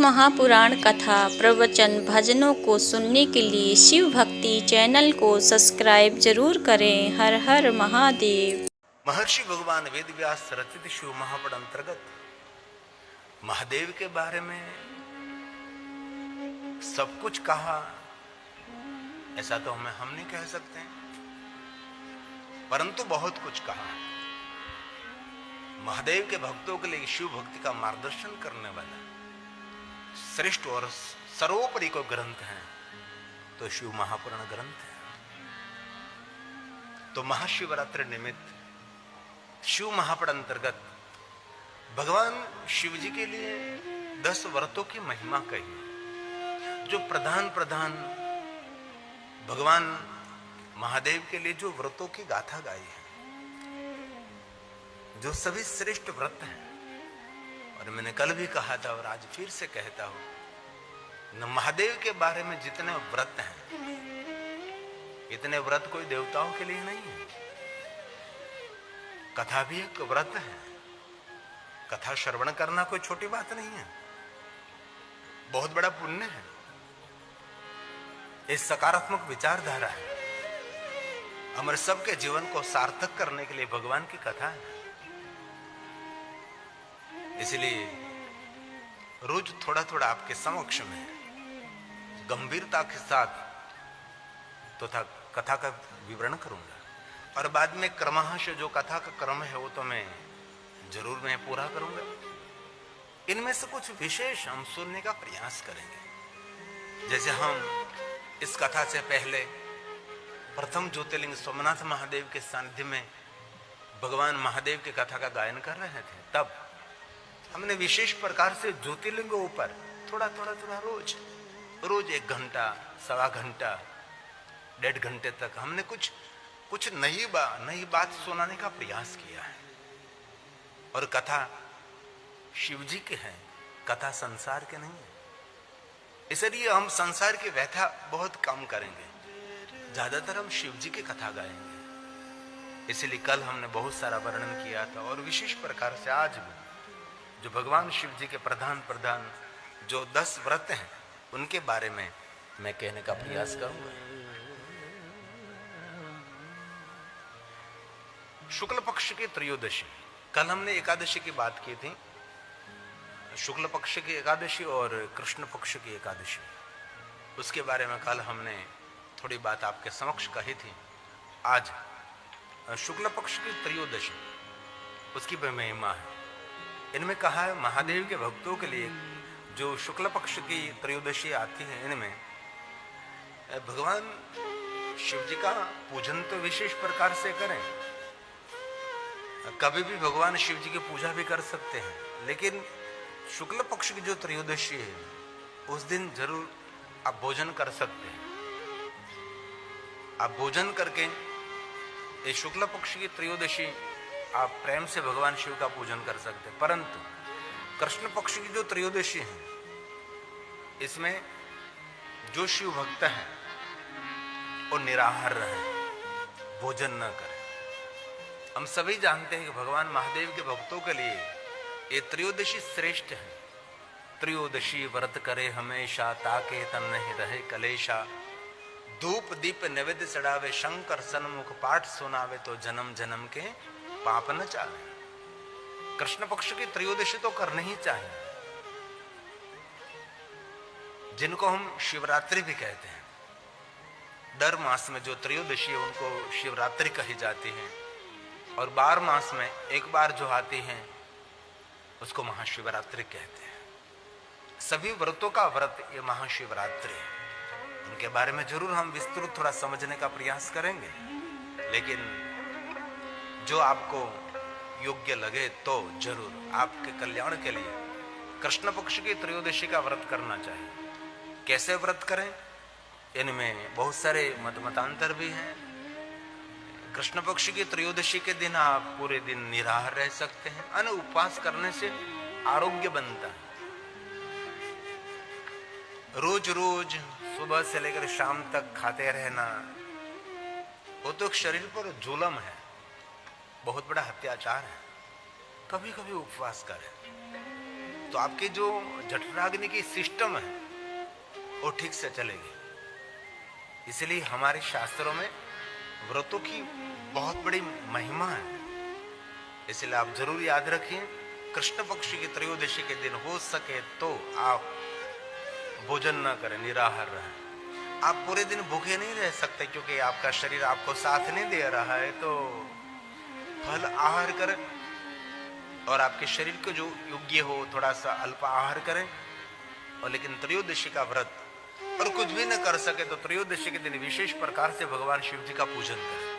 महापुराण कथा प्रवचन भजनों को सुनने के लिए शिव भक्ति चैनल को सब्सक्राइब जरूर करें। हर हर महादेव। महर्षि भगवान वेद व्यास रचित शिव महापुराण अंतर्गत महादेव के बारे में सब कुछ कहा, ऐसा तो हम नहीं कह सकते, परंतु बहुत कुछ कहा। महादेव के भक्तों के लिए शिव भक्ति का मार्गदर्शन करने वाला श्रेष्ठ और सर्वोपरि को ग्रंथ है तो शिव महापुराण ग्रंथ है। तो महाशिवरात्रि निमित्त शिव महापुराण अंतर्गत भगवान शिव जी के लिए 10 व्रतों की महिमा कही, जो प्रधान भगवान महादेव के लिए जो व्रतों की गाथा गाई है, जो सभी श्रेष्ठ व्रत हैं। और मैंने कल भी कहा था और आज फिर से कहता हूं, न महादेव के बारे में जितने व्रत हैं, इतने व्रत कोई देवताओं के लिए नहीं है। कथा भी एक व्रत है। कथा श्रवण करना कोई छोटी बात नहीं है, बहुत बड़ा पुण्य है। इस सकारात्मक विचारधारा है। हमारे सबके जीवन को सार्थक करने के लिए भगवान की कथा है। इसलिए रोज थोड़ा थोड़ा आपके समक्ष में गंभीरता के साथ तथा कथा का विवरण करूंगा, और बाद में क्रमश जो कथा का क्रम है वो तो मैं जरूर पूरा करूंगा। इनमें से कुछ विशेष हम सुनने का प्रयास करेंगे। जैसे हम इस कथा से पहले प्रथम ज्योतिर्लिंग सोमनाथ महादेव के सानिध्य में भगवान महादेव की कथा का गायन कर रहे थे, तब हमने विशेष प्रकार से ज्योतिर्लिंगों ऊपर थोड़ा रोज 1 घंटा, सवा घंटा, 1.5 घंटे तक हमने कुछ नई बात सुनाने का प्रयास किया है। और कथा शिव जी के है, कथा संसार के नहीं है। इसलिए हम संसार की व्यथा बहुत कम करेंगे, ज्यादातर हम शिव जी की कथा गाएंगे। इसलिए कल हमने बहुत सारा वर्णन किया था, और विशेष प्रकार से आज भी जो भगवान शिव जी के प्रधान जो 10 व्रत हैं उनके बारे में मैं कहने का प्रयास करूंगा। शुक्ल पक्ष की त्रयोदशी, कल हमने एकादशी की बात की थी, शुक्ल पक्ष की एकादशी और कृष्ण पक्ष की एकादशी। उसके बारे में कल हमने थोड़ी बात आपके समक्ष कही थी। आज शुक्ल पक्ष की त्रयोदशी, उसकी महिमा है। इनमें कहा है महादेव के भक्तों के लिए जो शुक्ल पक्ष की त्रयोदशी आती है, इनमें भगवान शिव जी का पूजन तो विशेष प्रकार से करें। कभी भी भगवान शिव जी की पूजा भी कर सकते हैं, लेकिन शुक्ल पक्ष की जो त्रयोदशी है उस दिन जरूर आप भोजन कर सकते हैं। आप भोजन करके ये शुक्ल पक्ष की त्रयोदशी आप प्रेम से भगवान शिव का पूजन कर सकते हैं। परंतु कृष्ण पक्ष की जो त्रयोदशी है, इसमें जो शिव भक्त है वो निराहार रहे, भोजन न करे। हम सभी जानते हैं कि भगवान महादेव के भक्तों के लिए ये त्रयोदशी श्रेष्ठ है। त्रयोदशी व्रत करे हमेशा, ताके तन नहीं रहे कलेशा। धूप दीप नैवेद्य चढ़ावे, शंकर सन्मुख पाठ सुनावे, तो जन्म जन्म के पाप न चाहे। कृष्ण पक्ष की त्रयोदशी तो करनी ही चाहिए, जिनको हम शिवरात्रि भी कहते हैं। दर मास में जो त्रयोदशी है उनको शिवरात्रि कही जाती है, और 12 मास में एक बार जो आती है उसको महाशिवरात्रि कहते हैं। सभी व्रतों का व्रत ये महाशिवरात्रि है। उनके बारे में जरूर हम विस्तृत थोड़ा समझने का प्रयास करेंगे, लेकिन जो आपको योग्य लगे तो जरूर आपके कल्याण के लिए कृष्ण पक्ष की त्रयोदशी का व्रत करना चाहिए। कैसे व्रत करें, इनमें बहुत सारे मतांतर भी हैं। कृष्ण पक्ष की त्रयोदशी के दिन आप पूरे दिन निराहार रह सकते हैं। अन्न उपवास करने से आरोग्य बनता है। रोज सुबह से लेकर शाम तक खाते रहना वो तो शरीर पर जुल्म है, बहुत बड़ा अत्याचार है। कभी कभी उपवास करें तो आपके जो जठराग्नि की सिस्टम है वो ठीक से चलेगी। इसलिए हमारे शास्त्रों में व्रतों की बहुत बड़ी महिमा है। इसलिए आप जरूर याद रखिए, कृष्ण पक्ष की त्रयोदशी के दिन हो सके तो आप भोजन न करें, निराहार रहें। आप पूरे दिन भूखे नहीं रह सकते क्योंकि आपका शरीर आपको साथ नहीं दे रहा है, तो फल आहार करें और आपके शरीर को जो योग्य हो थोड़ा सा अल्प आहार करें। और लेकिन त्रयोदशी का व्रत और कुछ भी न कर सके तो त्रयोदशी के दिन विशेष प्रकार से भगवान शिव जी का पूजन करें।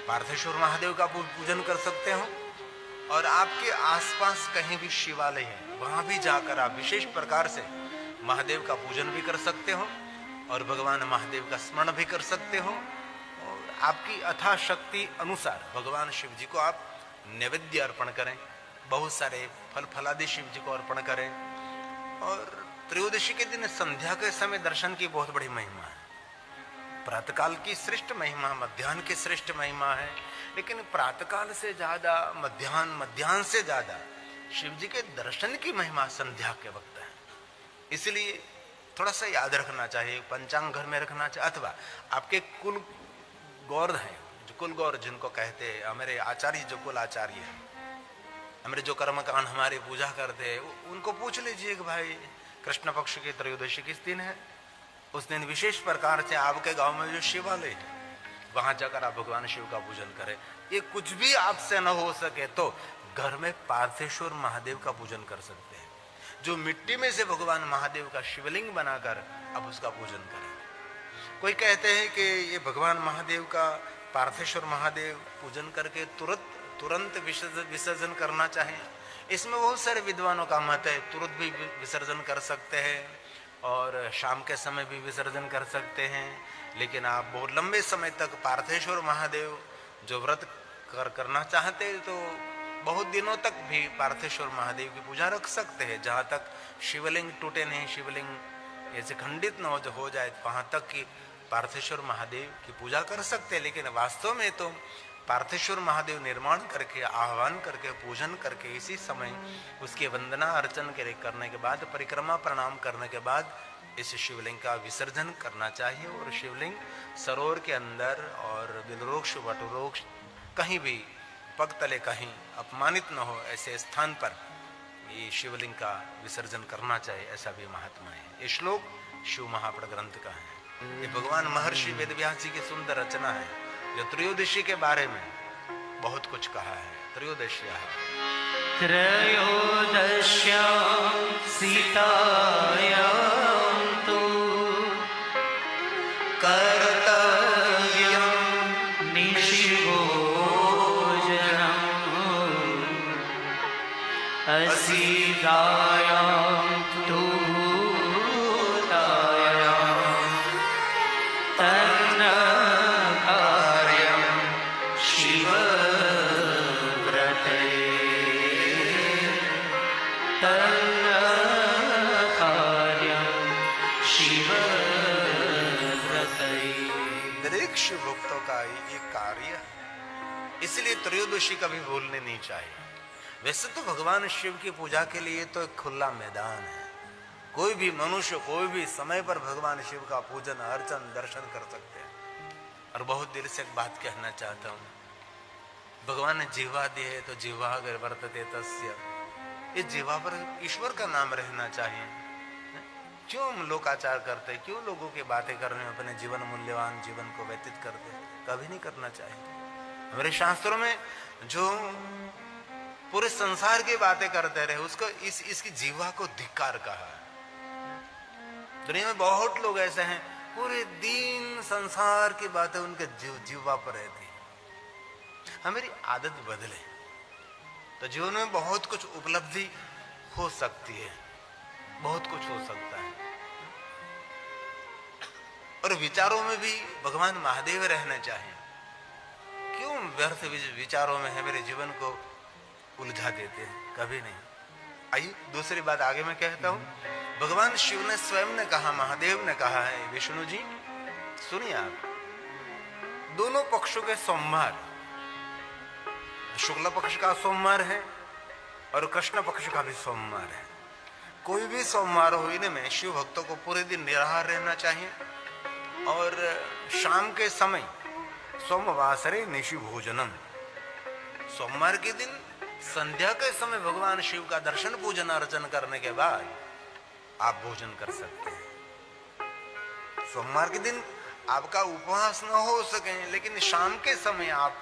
पार्थेश्वर महादेव का पूजन कर सकते हो और आपके आसपास कहीं भी शिवालय है वहां भी जाकर आप विशेष प्रकार से महादेव का पूजन भी कर सकते हो और भगवान महादेव का स्मरण भी कर सकते हो। और आपकी अथाशक्ति अनुसार भगवान शिव जी को आप नैवेद्य अर्पण करें, बहुत सारे फल फलादि शिव जी को अर्पण करें। और त्रयोदशी के दिन संध्या के समय दर्शन की बहुत बड़ी महिमा है। प्रातःकाल की श्रेष्ठ महिमा, मध्याह्न की श्रेष्ठ महिमा है, लेकिन प्रातःकाल से ज्यादा मध्याह्न से ज्यादा शिव जी के दर्शन की महिमा संध्या के वक्त है। इसलिए थोड़ा सा याद रखना चाहिए, पंचांग घर में रखना चाहिए, अथवा आपके कुल गौर हैं, जो कुल गौर जिनको कहते हैं, हमारे आचार्य जो कुल आचार्य है, हमारे जो कर्मकांड हमारे पूजा करते हैं, उनको पूछ लीजिए कि भाई कृष्ण पक्ष की त्रयोदशी किस दिन है। उस दिन विशेष प्रकार से आपके गांव में जो शिवालय है वहां जाकर आप भगवान शिव का पूजन करें। ये कुछ भी आपसे न हो सके तो घर में पार्थेश्वर महादेव का पूजन कर सकते हैं, जो मिट्टी में से भगवान महादेव का शिवलिंग बनाकर आप उसका पूजन करें। कोई कहते हैं कि ये भगवान महादेव का पार्थेश्वर महादेव पूजन करके तुरंत विसर्जन करना चाहिए। इसमें बहुत सारे विद्वानों का मत है, तुरंत भी विसर्जन कर सकते हैं और शाम के समय भी विसर्जन कर सकते हैं। लेकिन आप बहुत लंबे समय तक पार्थेश्वर महादेव जो व्रत करना चाहते हैं तो बहुत दिनों तक भी पार्थेश्वर महादेव की पूजा रख सकते हैं। जहाँ तक शिवलिंग टूटे नहीं, शिवलिंग ऐसे खंडित न हो जाए, वहाँ तक कि पार्थेश्वर महादेव की पूजा कर सकते हैं। लेकिन वास्तव में तो पार्थेश्वर महादेव निर्माण करके, आह्वान करके, पूजन करके, इसी समय उसकी वंदना अर्चन करने के बाद, परिक्रमा प्रणाम करने के बाद इस शिवलिंग का विसर्जन करना चाहिए। और शिवलिंग सरोवर के अंदर और बिलवृक्ष वटवृक्ष कहीं भी पग तले कहीं अपमानित न हो ऐसे स्थान पर ये शिवलिंग का विसर्जन करना चाहिए, ऐसा भी महात्मा है। ये श्लोक शिव महापड़ ग्रंथ का है। ये भगवान महर्षि वेदव्यास जी की सुंदर रचना है जो त्रयोदशी के बारे में बहुत कुछ कहा है। त्रयोदश्या सीतायां तु कर्तव्यं निशिभोजनम् असीतायां तु शिव भक्तों का ये कार्य है, इसलिए त्रयोदशी कभी भूलने नहीं चाहिए। वैसे तो भगवान शिव की पूजा के लिए तो एक खुला मैदान है, कोई भी मनुष्य कोई भी समय पर भगवान शिव का पूजन अर्चन दर्शन कर सकते हैं। और बहुत देर से एक बात कहना चाहता हूँ, भगवान ने जीवा दी है तो जीवा अगर वर्तते तस्य, इस जीवा पर ईश्वर का नाम रहना चाहिए। क्यों हम लोकाचार करते, क्यों लोगों की बातें करने में अपने जीवन मूल्यवान जीवन को व्यतीत करते, कभी नहीं करना चाहिए। हमारे शास्त्रों में जो पूरे संसार की बातें करते रहे उसको इसकी जीवा को धिक्कार कहा है। दुनिया में बहुत लोग ऐसे हैं पूरे दिन संसार की बातें उनके जीवा पर रहती है। हमारी आदत बदले तो जीवन में बहुत कुछ उपलब्धि हो सकती है, बहुत कुछ हो सकता है। और विचारों में भी भगवान महादेव रहना चाहिए। क्यों व्यर्थ विचारों में है मेरे जीवन को उलझा देते हैं, कभी नहीं। आइए दूसरी बात आगे मैं कहता हूं। भगवान शिव ने स्वयं ने कहा, महादेव ने कहा है, विष्णु जी सुनिए आप, दोनों पक्षों के सोमवार, शुक्ल पक्ष का सोमवार है और कृष्ण पक्ष का भी सोमवार है। कोई भी सोमवार हो इनमें शिव भक्तों को पूरे दिन निराहार रहना चाहिए और शाम के समय सोमवासरे निशि भोजनम, सोमवार के दिन संध्या के समय भगवान शिव का दर्शन पूजन अर्चन करने के बाद आप भोजन कर सकते हैं। सोमवार के दिन आपका उपवास न हो सके लेकिन शाम के समय आप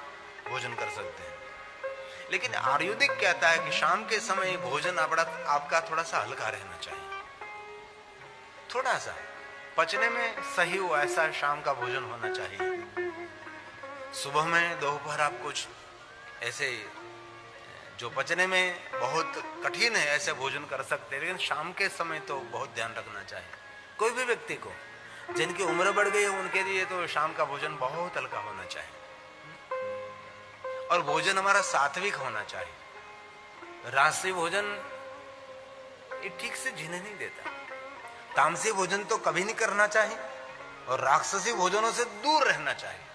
भोजन कर सकते हैं। लेकिन आयुर्वेदिक कहता है कि शाम के समय भोजन आपका थोड़ा सा हल्का रहना चाहिए, थोड़ा सा पचने में सही हो ऐसा शाम का भोजन होना चाहिए। सुबह में दोपहर आप कुछ ऐसे जो पचने में बहुत कठिन है ऐसे भोजन कर सकते हैं, लेकिन शाम के समय तो बहुत ध्यान रखना चाहिए। कोई भी व्यक्ति को जिनकी उम्र बढ़ गई है उनके लिए तो शाम का भोजन बहुत हल्का होना चाहिए और भोजन हमारा सात्विक होना चाहिए। राजसी भोजन ये ठीक से जीने नहीं देता, तामसी भोजन तो कभी नहीं करना चाहिए और राक्षसी भोजनों से दूर रहना चाहिए।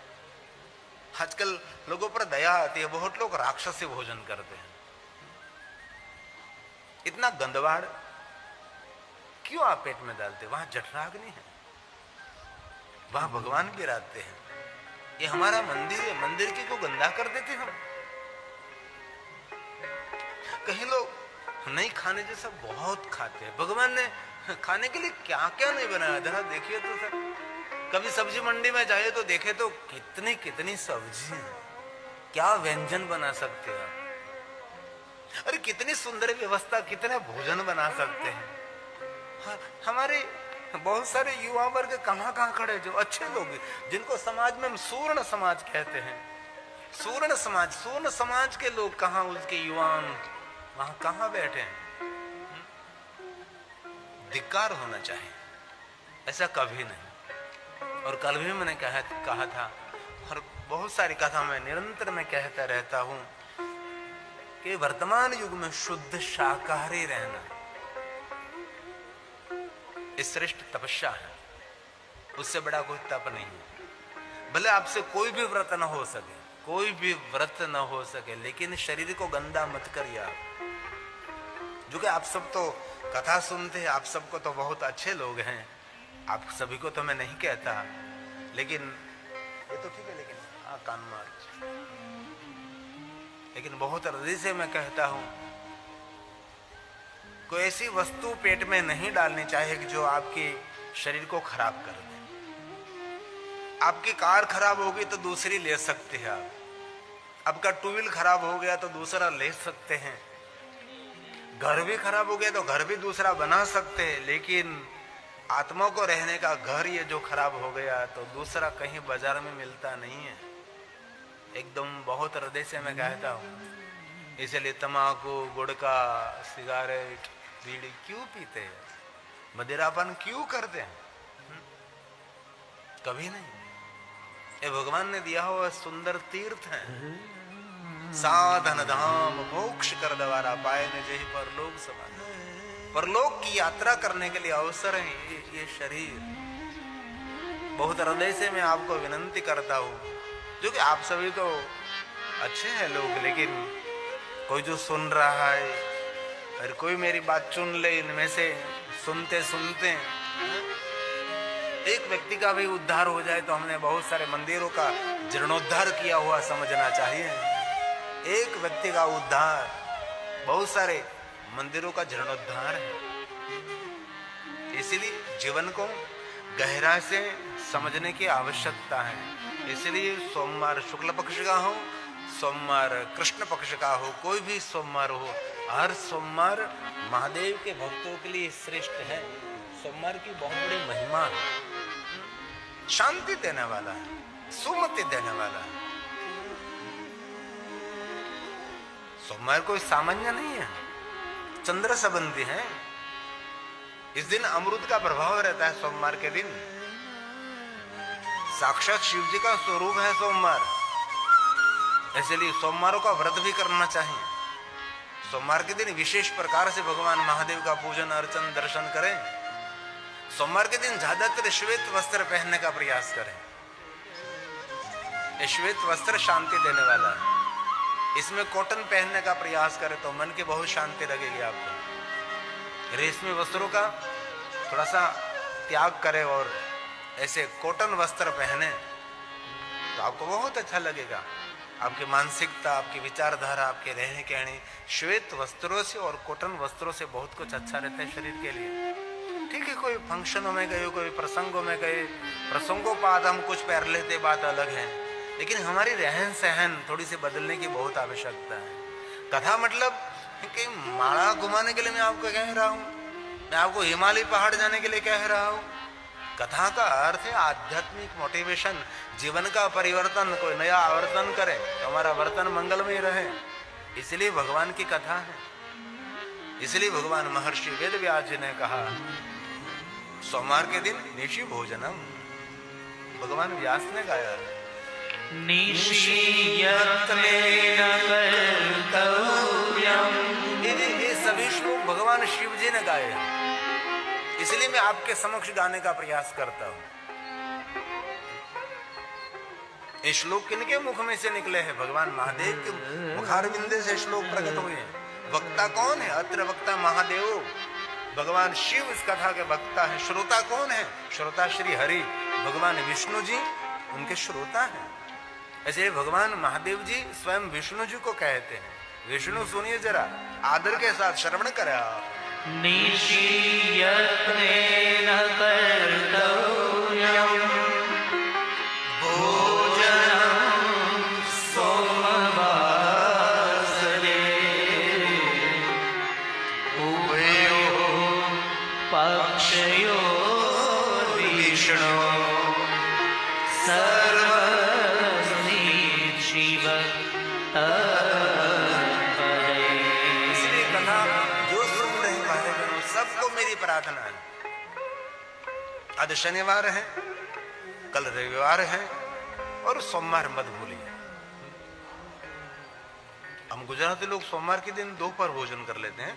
आजकल लोगों पर दया आती है, बहुत लोग राक्षसी भोजन करते हैं। इतना गंदवाड़ क्यों आप पेट में डालते? वहां जठराग्नि है, वहां भगवान विराजते हैं। ये हमारा मंदिर है, मंदिर की को गंदा कर देते हम। कहीं लोग नहीं खाने जैसा बहुत खाते हैं। भगवान ने खाने के लिए क्या क्या नहीं बनाया, जरा देखिए तो सर। कभी सब्जी मंडी में जाइए तो देखे तो कितनी कितनी सब्जी है, क्या व्यंजन बना सकते हैं। अरे कितनी सुंदर व्यवस्था, कितने भोजन बना सकते हैं। हमारे बहुत सारे युवा वर्ग कहाँ खड़े जो अच्छे लोग जिनको समाज में हम सूर्ण समाज कहते हैं, सूर्ण समाज के लोग कहाँ, उसके युवा वहां कहाँ बैठे हैं। धिक्कार होना चाहिए, ऐसा कभी नहीं। और कल भी मैंने कहा था और बहुत सारी कथा मैं निरंतर में कहता रहता हूं कि वर्तमान युग में शुद्ध शाकाहारी रहना श्रेष्ठ तपस्या है, उससे बड़ा कोई तप नहीं है। भले आपसे कोई भी व्रत न हो सके, कोई भी व्रत न हो सके, लेकिन शरीर को गंदा मत करिए आप। जो कि आप सब तो कथा सुनते हैं, आप सबको तो बहुत अच्छे लोग हैं, आप सभी को तो मैं नहीं कहता, लेकिन ये तो ठीक है, लेकिन कान मार, लेकिन बहुत हृदय से मैं कहता हूं कोई ऐसी वस्तु पेट में नहीं डालनी चाहिए कि जो आपके शरीर को खराब कर दे। आपकी कार खराब होगी तो दूसरी ले सकते हैं आप, आपका टू व्हील खराब हो गया तो दूसरा ले सकते हैं, घर भी खराब हो गया तो घर भी दूसरा बना सकते हैं, लेकिन आत्मा को रहने का घर ये जो खराब हो गया तो दूसरा कहीं बाजार में मिलता नहीं है। एकदम बहुत हृदय से मैं कहता हूं। इसलिए तंबाकू, गुटखा, सिगारेट, बीड़ी क्यों पीते हैं, मदिरापान क्यों करते हैं? कभी नहीं। ये भगवान ने दिया हुआ सुंदर तीर्थ है, साधन धाम मोक्ष कर द्वारा पाए न जेहि परलोक समान। परलोक की यात्रा करने के लिए अवसर है ये शरीर। बहुत हृदय से मैं आपको विनंती करता हूं, जो कि आप सभी तो अच्छे हैं लोग, लेकिन कोई जो सुन रहा है और कोई मेरी बात चुन ले, इनमें से सुनते सुनते एक व्यक्ति का भी उद्धार हो जाए तो हमने बहुत सारे मंदिरों का जीर्णोद्धार किया हुआ समझना चाहिए। एक व्यक्ति का उद्धार बहुत सारे मंदिरों का जीर्णोद्धार है। इसलिए जीवन को गहरा से समझने की आवश्यकता है। इसलिए सोमवार शुक्ल पक्ष का हो, सोमवार कृष्ण पक्ष का हो, कोई भी सोमवार हो, हर सोमवार महादेव के भक्तों के लिए श्रेष्ठ है। सोमवार की बहुत बड़ी महिमा है, शांति देने वाला है, सुमति देने वाला है। सोमवार कोई सामान्य नहीं है, चंद्र संबंधी है। इस दिन अमृत का प्रभाव रहता है। सोमवार के दिन साक्षात शिव जी का स्वरूप है सोमवार, इसलिए सोमवारों का व्रत भी करना चाहिए। सोमवार के दिन विशेष प्रकार से भगवान महादेव का पूजन अर्चन दर्शन करें। सोमवार के दिन ज्यादातर श्वेत वस्त्र पहनने का प्रयास करें। ये श्वेत वस्त्र शांति देने वाला है, इसमें कॉटन पहनने का प्रयास करें तो मन की बहुत शांति लगेगी आपको। रेशमी वस्त्रों का थोड़ा सा त्याग करें और ऐसे कॉटन वस्त्र पहने तो आपको बहुत अच्छा लगेगा। आपकी मानसिकता, आपकी विचारधारा, आपके रहने कहने श्वेत वस्त्रों से और कॉटन वस्त्रों से बहुत कुछ अच्छा रहता है शरीर के लिए। ठीक है, कोई फंक्शनों में गए, कोई प्रसंगों में गए, प्रसंगोपात हम कुछ पहन लेते, बात अलग है, लेकिन हमारी रहन सहन थोड़ी सी बदलने की बहुत आवश्यकता है। कथा मतलब कि माला घुमाने के लिए मैं आपको कह रहा हूं, मैं आपको हिमालय पहाड़ जाने के लिए कह रहा हूं। कथा का अर्थ है आध्यात्मिक मोटिवेशन, जीवन का परिवर्तन, कोई नया आवर्तन करे तो हमारा वर्तन मंगलमय रहे, इसलिए भगवान की कथा है। इसलिए भगवान महर्षि वेदव्यास जी ने कहा सोमवार के दिन निशि भोजनम, भगवान व्यास ने गाया ये सभी श्लोक भगवान शिव जी ने गाए हैं, इसलिए मैं आपके समक्ष गाने का प्रयास करता हूं। ये श्लोक किनके मुख में से निकले हैं? भगवान महादेव के मुखारविंदे से श्लोक प्रकट हुए हैं। वक्ता कौन है? अत्र वक्ता महादेव, भगवान शिव इस कथा के वक्ता है। श्रोता कौन है? श्रोता श्री हरि, भगवान विष्णु जी उनके श्रोता हैं। ऐसे भगवान महादेव जी स्वयं विष्णु जी को कहते हैं। विष्णु सुनिए जरा, आदर के साथ श्रवण करें। निशीयत्नेन कर्तव्यम् भोजनं सोमवासरे उभयोः पक्षयोर्विष्णो सर्वस्मै शिव सबको मेरी प्रार्थना है। आज शनिवार है, कल रविवार है और सोमवार मत भूलिए। हम गुजराती लोग सोमवार के दिन दोपहर भोजन कर लेते हैं।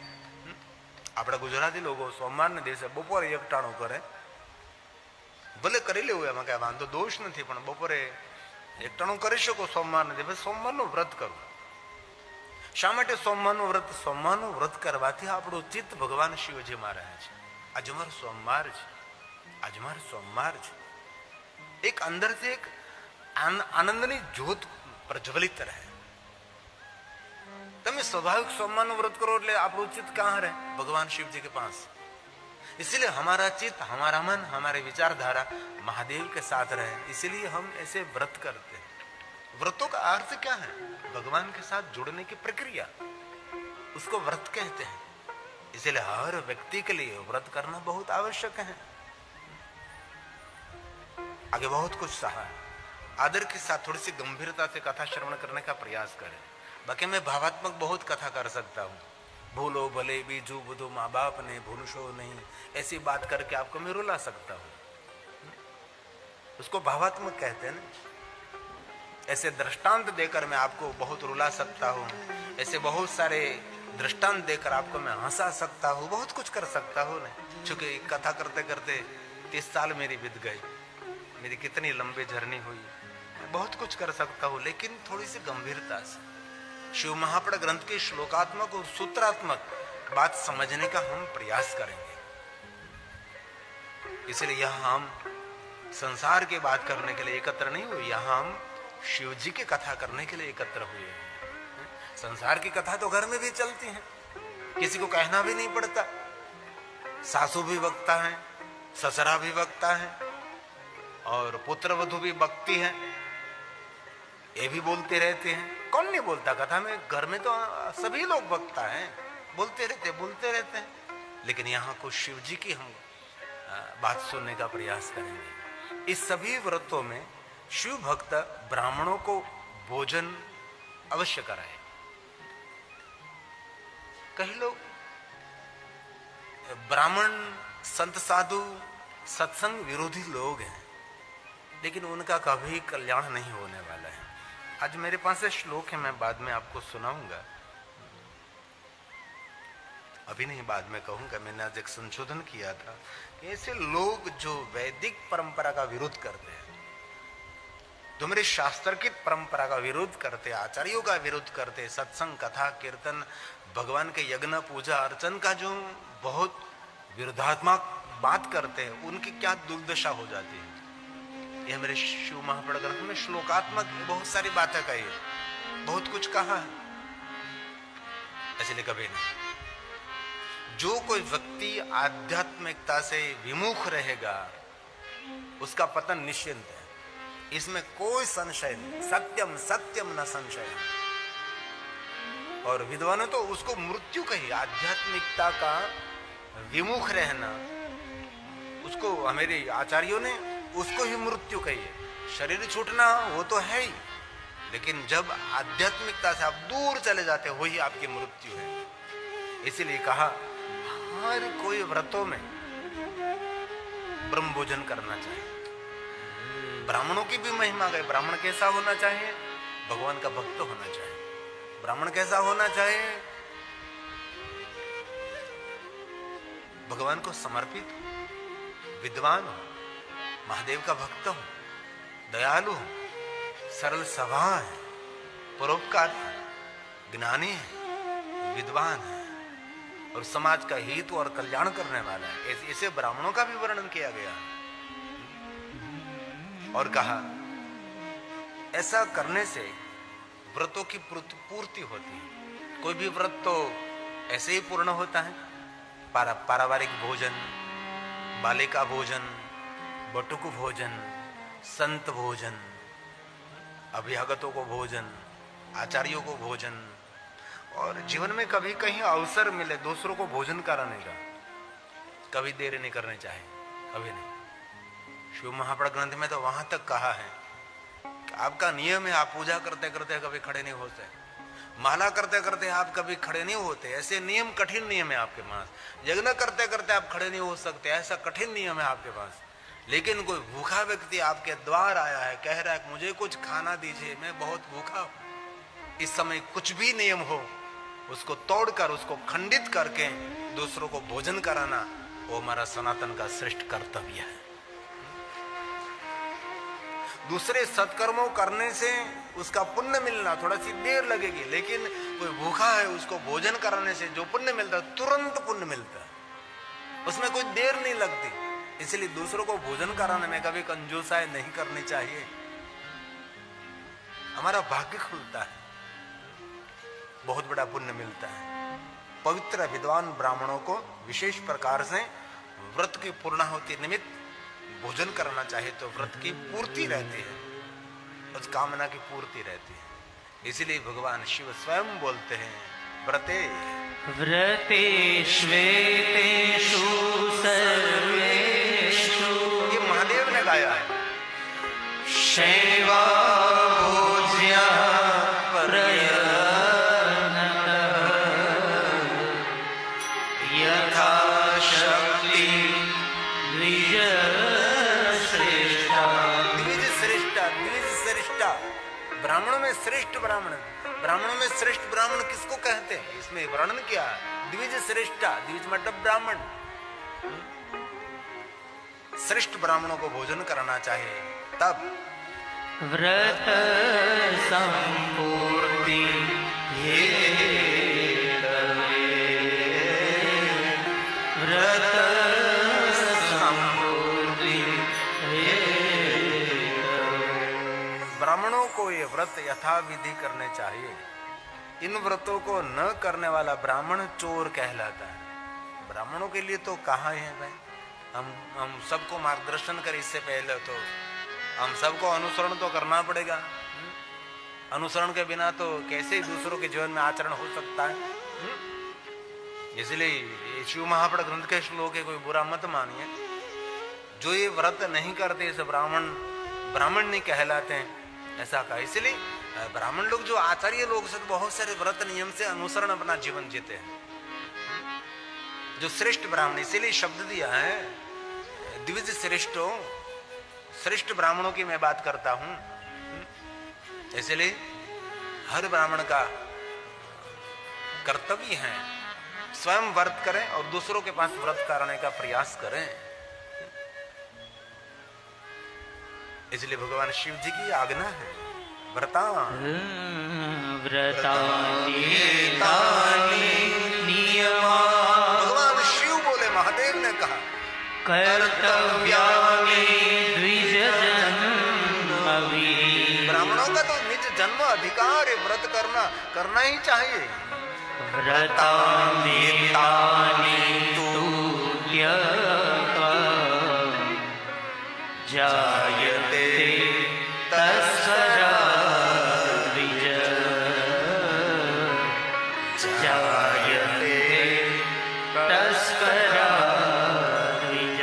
अपना गुजराती लोगों सोमवार ने देश बपोर एकटाणु करे, भले करी लेવું એમાં કઈ વાંધો દોષ નથી, પણ બપોરે એકટાણું કરી શકો સોમવાર ને દિવસે સોમવારનું વ્રત કરવું। શા માટે સોમવારનું વ્રત? સોમવારનું વ્રત કરવાથી આપણું ચિત્ત ભગવાન શિવજીમાં રહે છે। આજે મારો સોમવાર છે, આજે મારો સોમવાર છે। એક અંદરથી એક આનંદની જ્યોત પ્રજ્વલિત રહે। તમે સ્વાભાવિક સોમવારનું વ્રત કરો એટલે આપણું ચિત્ત કહાં રહે? ભગવાન શિવજી के पास। इसलिए हमारा चित्त, हमारा मन, हमारे विचारधारा महादेव के साथ रहे, इसलिए हम ऐसे व्रत करते हैं। व्रतों का अर्थ क्या है? भगवान के साथ जुड़ने की प्रक्रिया, उसको व्रत कहते हैं। इसलिए हर व्यक्ति के लिए व्रत करना बहुत आवश्यक है। आगे बहुत कुछ सहा है। आदर के साथ थोड़ी सी गंभीरता से कथा श्रवण करने का प्रयास करें। बाकी मैं भावात्मक बहुत कथा कर सकता हूँ। भूलो भले बीजू बुधो माँ बाप ने भूलशो नहीं, ऐसी बात करके आपको मैं रुला सकता हूँ, उसको भावात्मक कहते हैं ना। ऐसे दृष्टांत देकर मैं आपको बहुत रुला सकता हूँ, ऐसे बहुत सारे दृष्टांत देकर आपको मैं हंसा सकता हूँ, बहुत कुछ कर सकता हूँ ना। चूंकि कथा करते करते 30 साल मेरी बीत गई, मेरी कितनी लंबी जर्नी हुई, मैं बहुत कुछ कर सकता हूँ, लेकिन थोड़ी सी गंभीरता से शिव महापड़ ग्रंथ की श्लोकात्मक और सूत्रात्मक बात समझने का हम प्रयास करेंगे। इसलिए यहां हम संसार की बात करने के लिए एकत्र नहीं हुए, यहां हम शिव जी की कथा करने के लिए एकत्र हुए हैं। संसार की कथा तो घर में भी चलती है, किसी को कहना भी नहीं पड़ता। सासू भी बकता है, ससुरा भी बकता है और पुत्रवधू भी बकती है, ये भी बोलते रहते हैं। कौन नहीं बोलता? कथा में घर में तो सभी लोग बकता है, बोलते रहते हैं। लेकिन यहाँ कुछ शिव जी की हम बात सुनने का प्रयास करेंगे। इस सभी व्रतों में शिव भक्त ब्राह्मणों को भोजन अवश्य कराए। कई लोग ब्राह्मण, संत, साधु, सत्संग विरोधी लोग हैं, लेकिन उनका कभी कल्याण नहीं होने वाला है। आज मेरे पास एक श्लोक है, मैं बाद में आपको सुनाऊंगा, अभी नहीं बाद में कहूंगा। मैंने आज एक संशोधन किया था कि ऐसे लोग जो वैदिक परंपरा का विरोध करते हैं, जो मेरे शास्त्र की परंपरा का विरोध करते, आचार्यों का विरोध करते, सत्संग, कथा, कीर्तन, भगवान के यज्ञ पूजा अर्चन का जो बहुत विरोधात्मक बात करते हैं, उनकी क्या दुर्दशा हो जाती है। यह मेरे शिव महापुराण ग्रंथ में श्लोकात्मक बहुत सारी बातें कही, बहुत कुछ कहा है, इसलिए कभी नहीं। जो कोई व्यक्ति आध्यात्मिकता से विमुख रहेगा उसका पतन निश्चिंत है, इसमें कोई संशय नहीं। सत्यम सत्यम न संशय। और विद्वान तो उसको मृत्यु कही, आध्यात्मिकता का विमुख रहना, उसको हमारे आचार्यों ने उसको ही मृत्यु कही है। शरीर छूटना वो तो है ही, लेकिन जब आध्यात्मिकता से आप दूर चले जाते हो वही आपकी मृत्यु है। इसीलिए कहा हर कोई व्रतों में ब्रह्म भोजन करना चाहिए। ब्राह्मणों की भी महिमा गई। ब्राह्मण कैसा होना चाहिए? भगवान का भक्त होना चाहिए। ब्राह्मण कैसा होना चाहिए? भगवान को समर्पित हो, विद्वान हो, महादेव का भक्त हो, दयालु हो, सरल स्वभाव है, परोपकारी है, ज्ञानी है, विद्वान है और समाज का हित और कल्याण करने वाला है। ऐसे ब्राह्मणों का भी वर्णन किया गया और कहा ऐसा करने से व्रतों की पूर्ति होती है। कोई भी व्रत तो ऐसे ही पूर्ण होता है। पारिवारिक भोजन, बालिका भोजन, बटुक भोजन, संत भोजन, अभ्यागतों को भोजन, आचार्यों को भोजन, और जीवन में कभी कहीं अवसर मिले दूसरों को भोजन कराने का, कभी देर नहीं करनी चाहिए, कभी नहीं। शिव महापुराण ग्रंथ में तो वहां तक कहा है कि आपका नियम है, आप पूजा करते करते कभी खड़े नहीं होते, माला करते करते आप कभी खड़े नहीं होते, ऐसे नियम, कठिन नियम है आपके पास। यज्ञ करते करते आप खड़े नहीं हो सकते, ऐसा कठिन नियम है आपके पास। लेकिन कोई भूखा व्यक्ति आपके द्वार आया है, कह रहा है मुझे कुछ खाना दीजिए, मैं बहुत भूखा हूं, इस समय कुछ भी नियम हो उसको तोड़कर, उसको खंडित करके दूसरों को भोजन कराना, वो हमारा सनातन का श्रेष्ठ कर्तव्य है। दूसरे सत्कर्मों करने से उसका पुण्य मिलना थोड़ा सी देर लगेगी, लेकिन कोई भूखा है उसको भोजन कराने से जो पुण्य मिलता है तुरंत पुण्य मिलता है, उसमें कोई देर नहीं लगती। इसलिए दूसरों को भोजन कराने में कभी कंजूसाई नहीं करनी चाहिए, हमारा भाग्य खुलता है, बहुत बड़ा पुण्य मिलता है। पवित्र विद्वान ब्राह्मणों को विशेष प्रकार से व्रत की पूर्णाहुति निमित्त भोजन करना चाहिए तो व्रत की पूर्ति रहती है, उस कामना की पूर्ति रहती है। इसलिए भगवान शिव स्वयं बोलते हैं व्रते व्रतेष्वेतेषु सर्वेषु, ये महादेव ने गाया है, शैवा भोज्या यथाशक्ति द्विज श्रेष्ठा। ब्राह्मणों में श्रेष्ठ ब्राह्मण, ब्राह्मणों में श्रेष्ठ ब्राह्मण किसको कहते हैं? इसमें वर्णन किया द्विज श्रेष्ठा, द्विज मतलब ब्राह्मण। श्रेष्ठ ब्राह्मणों को भोजन कराना चाहिए, तब व्रत संपूर्ति व्रत संपूर्ति। ब्राह्मणों को ये व्रत यथाविधि करने चाहिए। इन व्रतों को न करने वाला ब्राह्मण चोर कहलाता है। ब्राह्मणों के लिए तो कहा है भाई, हम सबको मार्गदर्शन करें, इससे पहले तो हम सबको अनुसरण तो करना पड़ेगा। अनुसरण के बिना तो कैसे दूसरों के जीवन में आचरण हो सकता है। इसलिए शिव महापुराण ग्रंथ के श्लोक है, कोई बुरा मत मानिए। जो ये व्रत नहीं करते इसे ब्राह्मण नहीं कहलाते हैं, ऐसा कहा। इसलिए ब्राह्मण लोग, जो आचार्य लोग से बहुत सारे व्रत नियम से अनुसरण अपना जीवन जीते हैं, जो श्रेष्ठ ब्राह्मण, इसीलिए शब्द दिया है द्विज श्रेष्ठो, श्रेष्ठ ब्राह्मणों की मैं बात करता हूं। इसलिए हर ब्राह्मण का कर्तव्य है स्वयं व्रत करें और दूसरों के पास व्रत कराने का प्रयास करें। इसलिए भगवान शिव जी की आज्ञा है व्रतानि कर्तव्यानि द्विज जन्मवि। ब्राह्मणों का तो निज जन्म अधिकार है, व्रत करना ही चाहिए। व्रतानि तानि तुत्यका जायते तस्करा द्विज जायते तस्करा द्विज।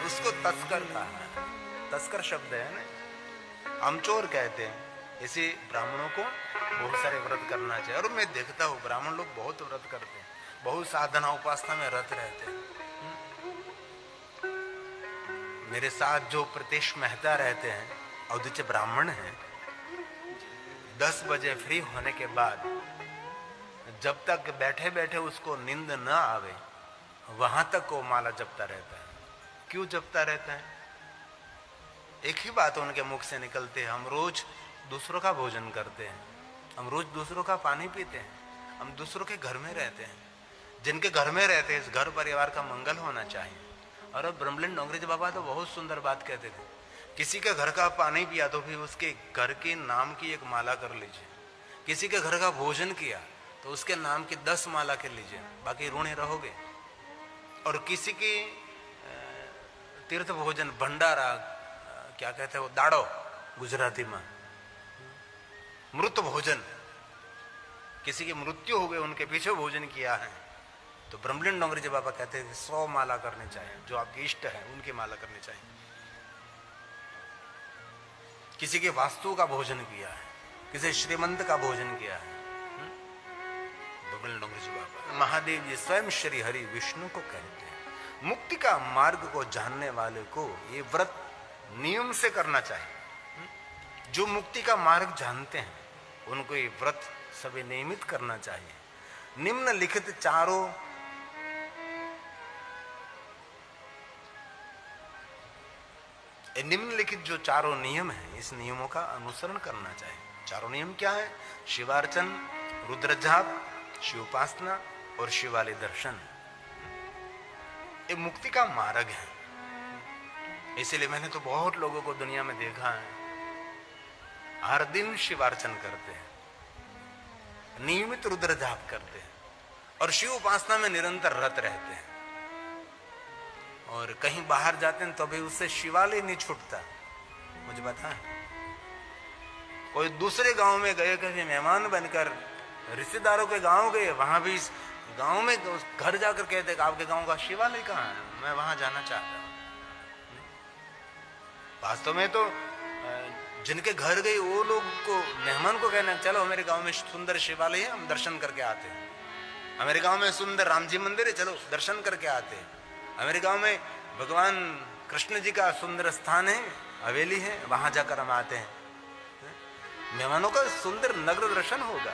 उसको तस्कर कहा है, तस्कर शब्द है ना, हम चोर कहते हैं। इसी ब्राह्मणों को बहुत सारे व्रत करना चाहिए। और मैं देखता हूँ ब्राह्मण लोग बहुत व्रत करते हैं, बहुत साधना उपासना में रत रहते हैं। मेरे साथ जो प्रतेश मेहता रहते हैं, अवधूत ब्राह्मण हैं, 10 बजे फ्री होने के बाद जब तक बैठे बैठे उसको नींद न आवे वहां तक वो माला जपता रहता है। क्यों जपता रहता है? एक ही बात उनके मुख से निकलते है, हम रोज दूसरों का भोजन करते हैं, हम रोज दूसरों का पानी पीते हैं, हम दूसरों के घर में रहते हैं। जिनके घर में रहते हैं, इस घर परिवार का मंगल होना चाहिए। और अब ब्रह्मलीन डोंगरेज बाबा तो बहुत सुंदर बात कहते थे, किसी के घर का पानी पिया तो फिर उसके घर के नाम की एक माला कर लीजिए। किसी के घर का भोजन किया तो उसके नाम की 10 माला कर लीजिए, बाकी ऋणी रहोगे। और किसी की तीर्थ भोजन भंडारा, क्या कहते हैं वो, दाड़ो गुजराती में, मृत भोजन, किसी की मृत्यु हो गई उनके पीछे भोजन किया है तो ब्रह्मलीन डोंगरेज बाबा कहते हैं 100 माला करनी चाहिए। जो आपके इष्ट है उनकी माला करनी चाहिए। किसी के वास्तु का भोजन किया है, किसी श्रीमंत का भोजन किया है, ब्रह्मलीन डोंगरेज बाबा। महादेव जी स्वयं श्री हरि विष्णु को कहते हैं, मुक्ति का मार्ग को जानने वाले को ये व्रत नियम से करना चाहिए। जो मुक्ति का मार्ग जानते हैं उनको ये व्रत सभी नियमित करना चाहिए। निम्नलिखित चारों निम्नलिखित जो चारों नियम हैं, इस नियमों का अनुसरण करना चाहिए। चारों नियम क्या है? शिवार्चन, रुद्रजाप, शिवोपासना और शिवालय दर्शन। ये मुक्ति का मार्ग है। इसीलिए मैंने तो बहुत लोगों को दुनिया में देखा है, हर दिन शिवार्चन करते हैं, नियमित रुद्र जाप करते हैं और शिव उपासना में निरंतर रत रहते हैं। और कहीं बाहर जाते हैं तो भी उससे शिवालय नहीं छूटता। मुझे पता है, कोई दूसरे गांव में गए, कभी मेहमान बनकर रिश्तेदारों के गांव गए, वहां भी गांव में घर जाकर कहते कि आपके गांव का शिवालय कहाँ है, मैं वहां जाना चाहता हूं। वास्तव में तो जिनके घर गए वो लोग को, मेहमान को कहना चलो हमारे गांव में सुंदर शिवालय है, हम दर्शन करके आते हैं। हमारे गांव में सुंदर राम जी मंदिर है, चलो दर्शन करके आते हैं। हमारे गांव में भगवान कृष्ण जी का सुंदर स्थान है, हवेली है, वहां जाकर हम आते हैं। मेहमानों का सुंदर नगर दर्शन होगा।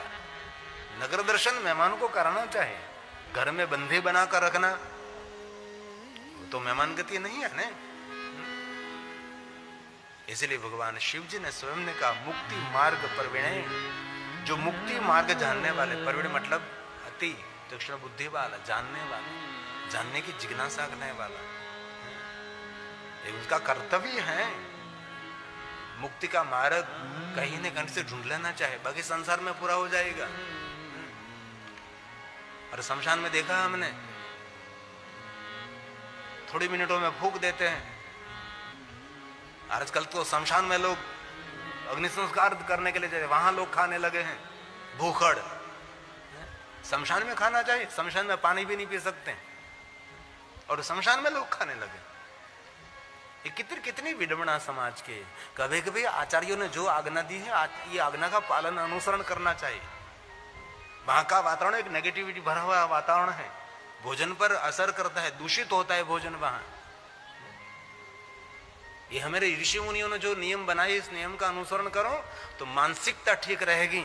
नगर दर्शन मेहमानों को कराना चाहिए। घर में बंधे बनाकर रखना तो मेहमान गति नहीं है ना। इसलिए भगवान शिव जी ने स्वयं ने कहा, मुक्ति मार्ग प्रवीण, जो मुक्ति मार्ग जानने वाले, प्रवीण मतलब अति तीक्ष्ण बुद्धि वाला, जानने वाला, जानने की जिज्ञासा करने वाला, ये उसका कर्तव्य है। मुक्ति का मार्ग कहीं न कहीं से ढूंढ लेना चाहिए, बाकी संसार में पूरा हो जाएगा। और शमशान में देखा हमने, थोड़ी मिनटों में फूंक देते हैं। आजकल तो शमशान में लोग अग्नि संस्कार करने के लिए जाते, वहां लोग खाने लगे हैं भूखड़। शमशान में खाना चाहिए, शमशान में पानी भी नहीं पी सकते और शमशान में लोग खाने लगे। ये कितनी विडंबना समाज के। कभी कभी आचार्यों ने जो आज्ञा दी है, ये आज्ञा का पालन अनुसरण करना चाहिए। वहां का वातावरण एक नेगेटिविटी भरा हुआ वातावरण है, भोजन पर असर करता है, दूषित होता है भोजन वहां। ये हमारे ऋषि मुनियों ने जो नियम बनाए, इस नियम का अनुसरण करो तो मानसिकता ठीक रहेगी,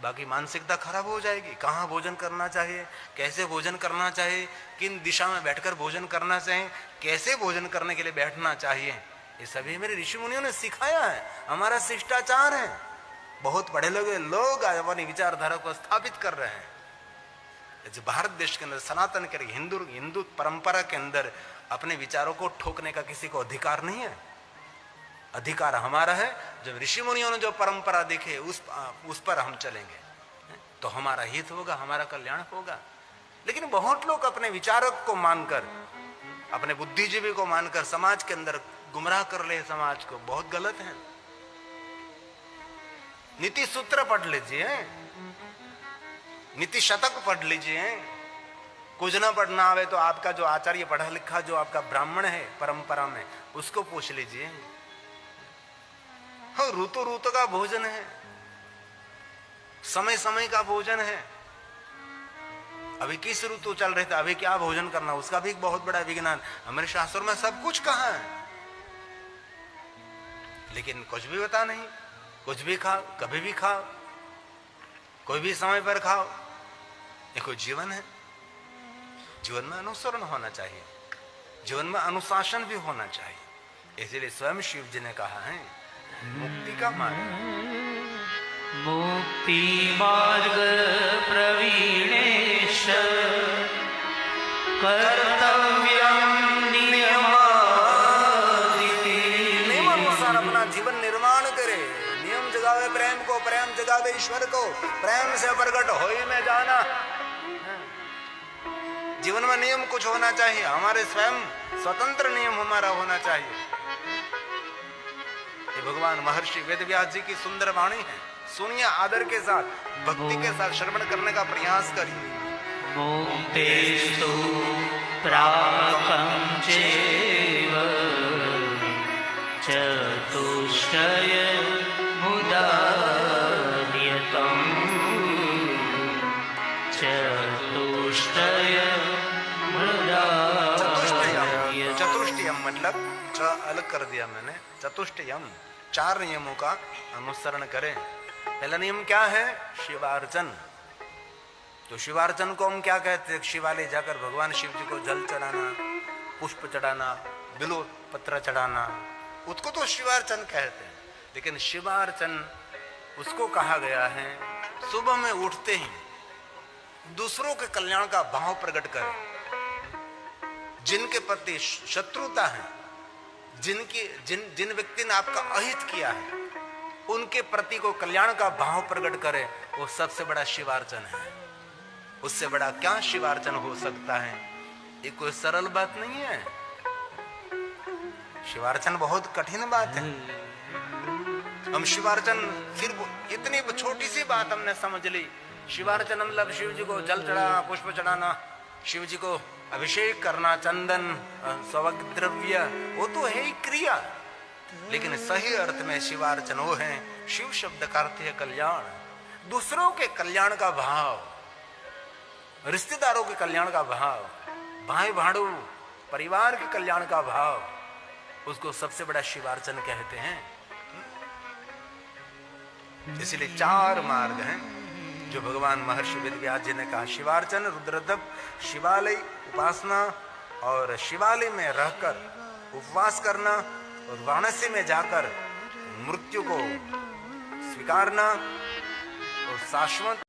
बाकी मानसिकता खराब हो जाएगी। कहाँ भोजन करना चाहिए, कैसे भोजन करना चाहिए, किन दिशा में बैठकर भोजन करना चाहिए, कैसे भोजन करने के लिए बैठना चाहिए, ये सभी मेरे ऋषि मुनियों ने सिखाया है। हमारा शिष्टाचार है। बहुत पढ़े लोग अपनी विचारधारा को स्थापित कर रहे हैं। भारत देश के अंदर, सनातन के हिंदू परंपरा के अंदर अपने विचारों को ठोकने का किसी को अधिकार नहीं है। अधिकार हमारा है, जब ऋषि मुनियों ने जो परंपरा देखी उस पर हम चलेंगे तो हमारा हित होगा, हमारा कल्याण होगा। लेकिन बहुत लोग अपने विचारक को मानकर, अपने बुद्धिजीवी को मानकर समाज के अंदर गुमराह कर ले समाज को, बहुत गलत है। नीति सूत्र पढ़ लीजिए, नीति शतक पढ़ लीजिए। कुछ ना पढ़ना आवे तो आपका जो आचार्य पढ़ा लिखा, जो आपका ब्राह्मण है परंपरा में, उसको पूछ लीजिए। हाँ, ऋतु ऋतु का भोजन है, समय समय का भोजन है। अभी किस ऋतु चल रहे थे, अभी क्या भोजन करना, उसका भी एक बहुत बड़ा विज्ञान हमारे शास्त्रों में सब कुछ कहा है। लेकिन कुछ भी बता नहीं, कुछ भी खाओ, कभी भी खाओ, कोई भी समय पर खाओ। ये कोई जीवन है? जीवन में अनुसरण होना चाहिए, जीवन में अनुशासन भी होना चाहिए। इसलिए स्वयं शिव जी ने कहा है मुक्ति का मार्ग, मुक्ति मार्ग प्रवीणेश कर्तव्यम नियमानुसार अपना जीवन निर्माण करे। नियम जगावे प्रेम को, प्रेम जगावे ईश्वर को, प्रेम से प्रकट होई में जाना। जीवन में नियम कुछ होना चाहिए, हमारे स्वयं स्वतंत्र नियम हमारा होना चाहिए। ये भगवान महर्षि वेदव्यास जी की सुंदर वाणी है। सुनिए आदर के साथ, भक्ति के साथ श्रवण करने का प्रयास करिए। मुक्तेस्तु प्राकं चैव चतुष्टय मुदार्यतम् चतुष्टय मुदार्यतम्। चतुष्टयम मतलब च अलग कर दिया मैंने, चतुष्टयम 4 नियमों का अनुसरण करें। पहला नियम क्या है? शिवार्चन। तो शिवार्चन को हम क्या कहते हैं? शिवालय जाकर भगवान शिव जी को जल चढ़ाना, पुष्प चढ़ाना, बिल्व पत्र चढ़ाना, उसको तो शिवार्चन कहते हैं। लेकिन शिवार्चन उसको कहा गया है सुबह में उठते ही दूसरों के कल्याण का भाव प्रकट करें। जिनके प्रति शत्रुता है, जिन व्यक्ति ने आपका अहित किया है, उनके प्रति को कल्याण का भाव प्रकट करे, वो सबसे बड़ा शिवार्चन है। उससे बड़ा क्या शिवार्चन हो सकता है? ये कोई सरल बात नहीं है। शिवार्चन बहुत कठिन बात है। हम शिवार्चन सिर्फ इतनी छोटी सी बात हमने समझ ली। शिवार्चन मतलब शिव जी को जल चढ़ाना, पुष्प चढ़ाना, शिव जी को अभिषेक करना, चंदन स्वक द्रव्य, वो तो है ही क्रिया। लेकिन सही अर्थ में शिवार्चन वो है, शिव शब्द का अर्थ है कल्याण, दूसरों के कल्याण का भाव, रिश्तेदारों के कल्याण का भाव, भाई भाड़ू परिवार के कल्याण का भाव, उसको सबसे बड़ा शिवार्चन कहते हैं। इसलिए 4 मार्ग हैं जो भगवान महर्षि वेदव्यास जी ने कहा। शिवार्चन, रुद्रदप, शिवालय उपासना, और शिवालय में रहकर उपवास करना, और वाराणसी में जाकर मृत्यु को स्वीकारना और शाश्वत